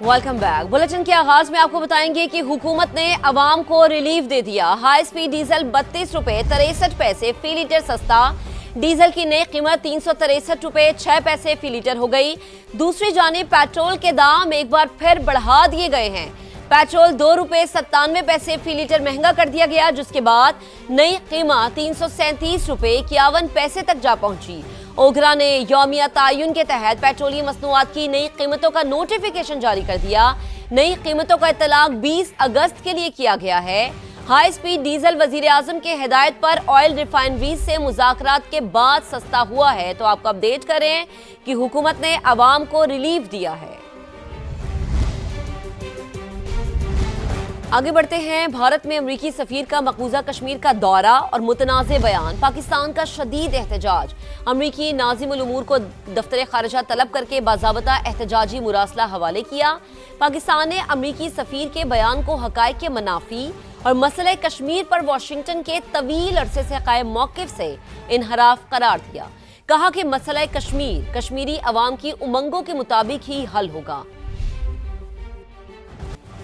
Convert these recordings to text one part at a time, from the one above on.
Welcome back. Bulletin के आगाज में आपको बताएंगे कि हुकूमत ने अवाम को रिलीफ दे दिया। हाई स्पीड डीजल 32 रुपए 63 पैसे फी लीटर सस्ता। डीजल की नई कीमत 363 रुपए 6 पैसे फी लीटर हो गई। दूसरी जानिब पेट्रोल के दाम एक बार फिर बढ़ा दिए गए हैं। पेट्रोल 2 रुपए 97 पैसे फी लीटर महंगा कर दिया गया, जिसके बाद नई कीमत 337 रुपए 51 पैसे तक जा पहुंची। ओगरा ने यौमिया तायुन के तहत पेट्रोलियम मसनूआत की नई कीमतों का नोटिफिकेशन जारी कर दिया। नई कीमतों का इतलाक 20 अगस्त के लिए किया गया है। हाई स्पीड डीजल वजीर आजम के हिदायत पर ऑयल रिफाइनरीज से मुज़ाकरात के बाद सस्ता हुआ है। तो आपको अपडेट करें कि हुकूमत ने अवाम को रिलीफ दिया है। आगे बढ़ते हैं। भारत में अमरीकी सफीर का मकबूजा कश्मीर का दौरा और मुतनाज़े बयान। पाकिस्तान का शदीद एहतजाज। अमरीकी नाज़िमुल उमूर को दफ्तर खारिजा तलब करके बाज़ाबता एहतजाजी मुरासला हवाले किया। पाकिस्तान ने अमरीकी सफीर के बयान को हक़ाइक़ के मनाफी और मसले कश्मीर पर वाशिंगटन के तवील अरसे से कायम मौक़िफ़ से इनहराफ करार दिया। कहा कि मसला कश्मीर कश्मीरी अवाम की उमंगों के मुताबिक ही हल होगा।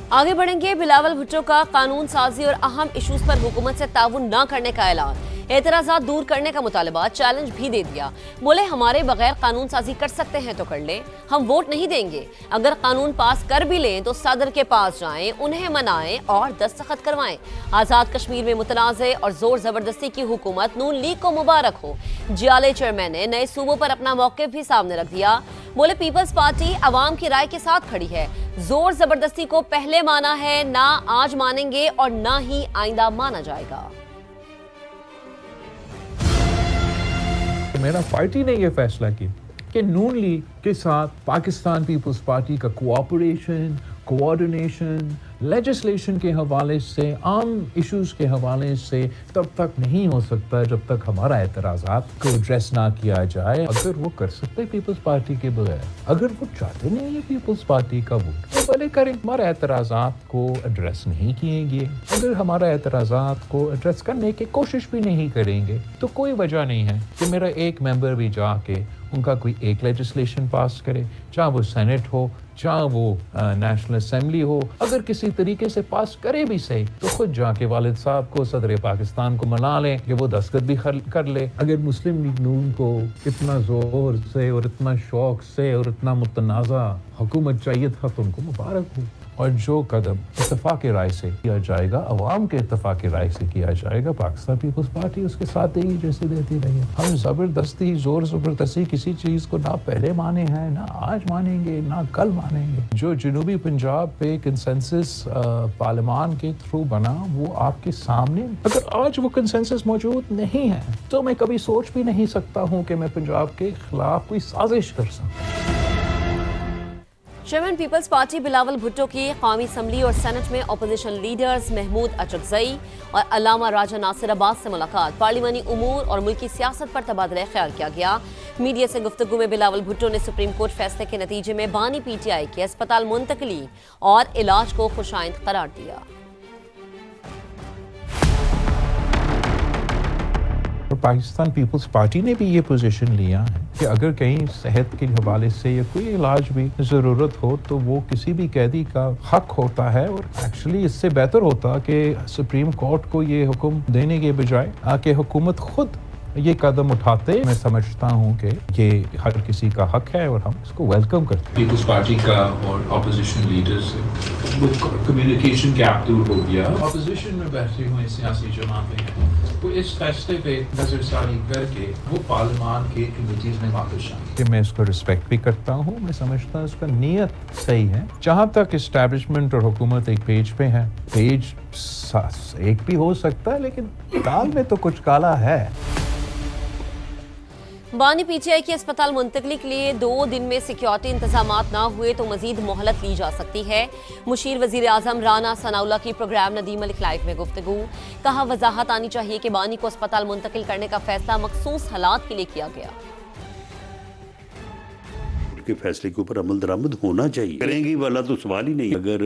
आगे बढ़ेंगे। बिलावल भुट्टो का कानून साजी और अहम इशूज पर हुकूमत से ताउन न करने का ऐलान। एतराज़ात दूर करने का मुतालबा, चैलेंज भी दे दिया। बोले हमारे बगैर कानून साजी कर सकते हैं तो कर लें, हम वोट नहीं देंगे। अगर कानून पास कर भी लें तो सदर के पास जाएं, उन्हें मनाएं और दस्तखत करवाएं। आज़ाद कश्मीर में मुतनाज़े और जोर जबरदस्ती की हुकूमत नून लीग को मुबारक हो। जियाले चेयरमैन ने नए सूबों पर अपना मौक़िफ़ भी सामने रख दिया। बोले पीपल्स पार्टी अवाम की राय के साथ खड़ी है। जोर जबरदस्ती को पहले माना है, ना आज मानेंगे और ना ही आइंदा माना जाएगा। मेरा पार्टी ने यह फैसला किया कि नून लीग के साथ पाकिस्तान पीपल्स पार्टी का कोऑपरेशन, कोऑर्डिनेशन, लेजिस्लेशन के हवाले से, आम इश्यूज के हवाले से तब तक नहीं हो सकता जब तक हमारा एतराज़ात को एड्रेस ना किया जाए। अगर वो कर सकते पीपल्स पार्टी के बगैर, अगर वो चाहते नहीं है पीपल्स पार्टी का वोट, तो भले करें। हमारे एतराज़ात को एड्रेस नहीं किएंगे, अगर हमारा एतराज़ात को एड्रेस करने की कोशिश भी नहीं करेंगे तो कोई वजह नहीं है कि मेरा एक मेंबर भी जाके उनका कोई एक लेजिस्लेशन पास करे, चाहे वो सेनेट हो, चाहे वो नेशनल असेंबली हो। अगर किसी तरीके से पास करे भी सही तो खुद जाके वालिद साहब को, सदर पाकिस्तान को मना लें कि वो दस्तखत भी कर ले। अगर मुस्लिम लीग नून को इतना जोर से और इतना शौक से और इतना मुतनाज़ा हुकूमत चाहिए था तो उनको मुबारक हो। और जो कदम इत्तफाक राय से किया जाएगा, अवाम के इत्तफाक राय से किया जाएगा, पाकिस्तान पीपल्स पार्टी उसके साथ देगी जैसे देती रही है। हम ज़बरदस्ती, जोर ज़बरदस्ती किसी चीज़ को ना पहले माने हैं, ना आज मानेंगे, ना कल मानेंगे। जो जनूबी पंजाब पे कंसेंसस पार्लियामान के थ्रू बना, वो आपके सामने। अगर आज वो कंसेंसस मौजूद नहीं है तो मैं कभी सोच भी नहीं सकता हूँ कि मैं पंजाब के खिलाफ कोई साजिश कर सकूँ। Chairman peoples party Bilawal Bhutto की कौमी असम्बली और सेनेट में अपोजिशन लीडर्स महमूद अचकज़ई और अल्लामा राजा नासिर अब्बास से मुलाकात। पार्लिमानी उमूर और मुल्की सियासत पर तबादला ख्याल किया गया। मीडिया से गुफ्तगू में बिलावल भुट्टो ने सुप्रीम कोर्ट फैसले के नतीजे में बानी PTI के अस्पताल मुंतकली और इलाज को खुशाइंद करार दिया। और पाकिस्तान पीपल्स पार्टी ने भी ये पोजीशन लिया है कि अगर कहीं सेहत के हवाले से या कोई इलाज भी ज़रूरत हो तो वो किसी भी कैदी का हक होता है। और एक्चुअली इससे बेहतर होता कि सुप्रीम कोर्ट को ये हुक्म देने के बजाय आके हुकूमत खुद ये कदम उठाते। मैं समझता हूँ कि ये हर किसी का हक है और हम इसको वेलकम करते हैं। पीपल्स पार्टी का और अपोजिशन लीडर्स से कम्युनिकेशन गैप दूर हो गया। अपोजिशन में बैठे हुए सियासी जमातें हैं, वो इस फैसले पे नजरसानी करके वो पार्लियामान के कमेटीज में वापस आए। कि मैं इसको रिस्पेक्ट भी करता हूँ, मैं समझता हूँ इसका नीयत सही है। जहाँ तक इस्टेब्लिशमेंट और हुकूमत एक पेज पे है, पेज एक भी हो सकता है लेकिन दाल में तो कुछ काला है। बानी PTI की अस्पताल मुंतकली के लिए 2 दिन में सिक्योरिटी इंतजामात ना हुए तो मजीद मोहलत ली जा सकती है। मुशीर वजीर आजम राना सनाउल्लाह की प्रोग्राम नदीम मलिक लाइव में गुफ्तगू। कहा वजाहत आनी चाहिए कि बानी को अस्पताल मुंतकिल करने का फैसला मखसूस हालात के लिए किया गया। के फैसले के ऊपर अमल दरामद होना चाहिए। करेंगी वाला तो सवाल ही नहीं। अगर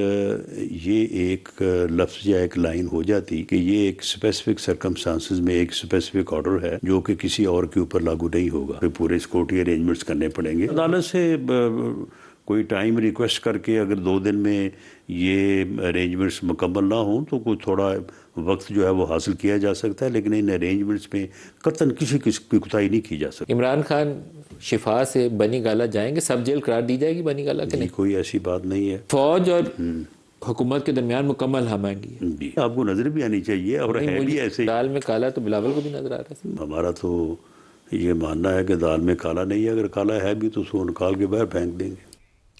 ये एक लफ्ज या एक लाइन हो जाती कि ये एक स्पेसिफिक सर्कमस्टांसेस में एक स्पेसिफिक ऑर्डर है जो कि किसी और के ऊपर लागू नहीं होगा, तो पूरे सिक्योरिटी अरेंजमेंट्स करने पड़ेंगे। अदालत से کوئی ٹائم ریکویسٹ کر کے اگر 2 دن میں یہ ارینجمنٹس مکمل نہ ہوں تو کوئی تھوڑا وقت جو ہے وہ حاصل کیا جا سکتا ہے، لیکن ان ارینجمنٹس میں قطعاً کسی قسم کی کوتاہی نہیں کی جا سکتی۔ عمران خان شفا سے بنی گالہ جائیں گے، سب جیل قرار دی جائے گی بنی گالہ کے؟ نہیں، کوئی ایسی بات نہیں ہے۔ فوج اور حکومت کے درمیان مکمل ہم آہنگی ہے۔ جی، آپ کو نظر بھی آنی چاہیے، اور ہے بھی ایسے ہی۔ دال میں کالا تو بلاول کو بھی نظر آ رہا ہے۔ ہمارا تو یہ ماننا ہے کہ دال میں کالا نہیں ہے، اگر کالا ہے بھی تو اس کو نکال کے باہر پھینک دیں گے۔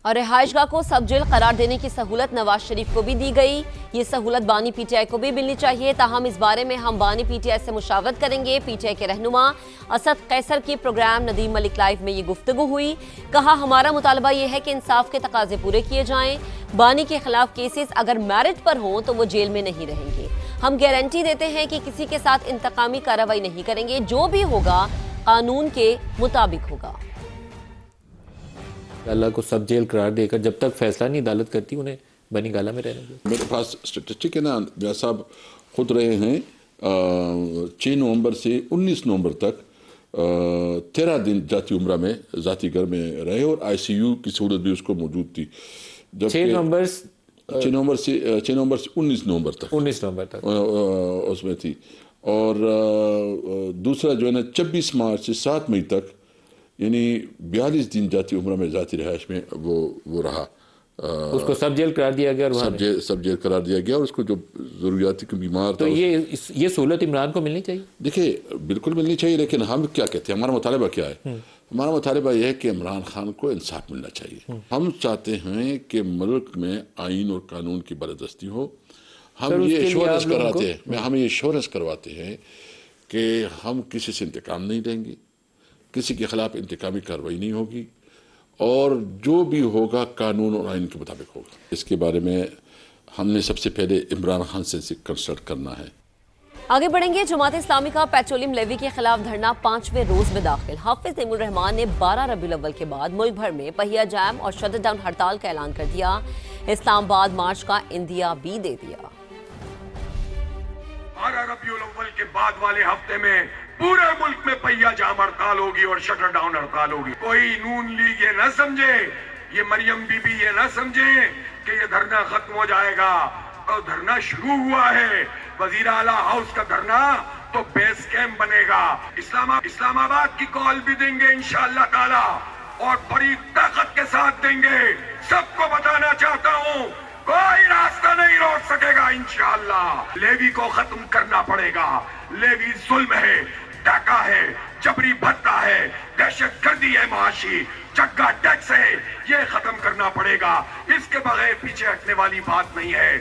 اور رہائش گاہ کو سب جیل قرار دینے کی سہولت نواز شریف کو بھی دی گئی۔ یہ سہولت بانی پی ٹی آئی کو بھی ملنی چاہیے، تاہم اس بارے میں ہم بانی پی ٹی آئی سے مشاورت کریں گے۔ پی ٹی آئی کے رہنما اسد قیصر کی پروگرام ندیم ملک لائیو میں یہ گفتگو ہوئی۔ کہا ہمارا مطالبہ یہ ہے کہ انصاف کے تقاضے پورے کیے جائیں، بانی کے خلاف کیسز اگر میرٹ پر ہوں تو وہ جیل میں نہیں رہیں گے۔ ہم گارنٹی دیتے ہیں کہ کسی کے ساتھ انتقامی کارروائی نہیں کریں گے، جو بھی ہوگا قانون کے مطابق ہوگا۔ اللہ کو سب جیل قرار دے کر جب تک فیصلہ نہیں عدالت کرتی انہیں بنی گالہ میں رہنے دیں۔ میرے پاس اسٹیٹسٹک ہے نا، بیاض صاحب خود رہے ہیں 6 نومبر سے 19 نومبر تک 13 دن ذاتی عمرہ میں ذاتی گھر میں رہے، اور آئی سی یو کی سہولت بھی اس کو موجود تھی۔ 6 نومبر سے 19 نومبر تک اس میں تھی، اور دوسرا جو ہے نا 26 مارچ سے 7 مئی تک، یعنی 42 دن ذاتی عمرہ میں ذاتی رہائش میں وہ رہا۔ اس کو سب جیل قرار دیا گیا، اور سب جیل قرار دیا گیا، اور اس کو جو ضروریاتی کو بیمار تو تھا۔ یہ سہولت عمران کو ملنی چاہیے؟ دیکھیں بالکل ملنی چاہیے، لیکن ہم کیا کہتے ہیں، ہمارا مطالبہ کیا ہے؟ ہمارا مطالبہ یہ ہے کہ عمران خان کو انصاف ملنا چاہیے۔ ہم چاہتے ہیں کہ ملک میں آئین اور قانون کی بالادستی ہو۔ ہم یہ ایشورنس کرواتے ہیں کہ ہم کسی سے انتقام نہیں لیں گے، کسی کے خلاف انتقامی کارروائی نہیں ہوگی، اور جو بھی ہوگا قانون اور آئین کے مطابق ہوگا۔ اس کے بارے میں ہم نے سب سے پہلے عمران خان سے کنسلٹ کرنا ہے۔ آگے بڑھیں گے۔ جماعت اسلامی کا پیٹرولیم لیوی کے خلاف دھرنا 5ویں روز میں داخل۔ حافظ نعیم الرحمان نے 12 ربیع الاول کے بعد ملک بھر میں پہیہ جام اور شٹ ڈاؤن ہڑتال کا اعلان کر دیا۔ اسلام آباد مارچ کا اندیا بھی دے دیا۔ 12 ربیع الاول کے بعد والے ہفتے میں پورے ملک میں پہیہ جام ہڑتال ہوگی اور شٹر ڈاؤن ہڑتال ہوگی۔ کوئی نون لیگ یہ نہ سمجھے، یہ مریم بی بی یہ نہ سمجھے کہ یہ دھرنا ختم ہو جائے گا، اور دھرنا شروع ہوا ہے۔ وزیر اعلیٰ ہاؤس کا دھرنا تو بیس کیمپ بنے گا۔ اسلام آباد کی کال بھی دیں گے انشاءاللہ تعالی، اور بڑی طاقت کے ساتھ دیں گے۔ سب کو بتانا چاہتا ہوں، کوئی راستہ نہیں روک سکے گا انشاءاللہ۔ لیوی کو ختم کرنا پڑے گا۔ لیوی ظلم ہے، ڈاکہ ہے، جبری بھتہ ہے، دہشت گردی ہے، معاشی چگا ٹیکس ہے، یہ ختم کرنا پڑے گا۔ اس کے بغیر پیچھے ہٹنے والی بات نہیں ہے۔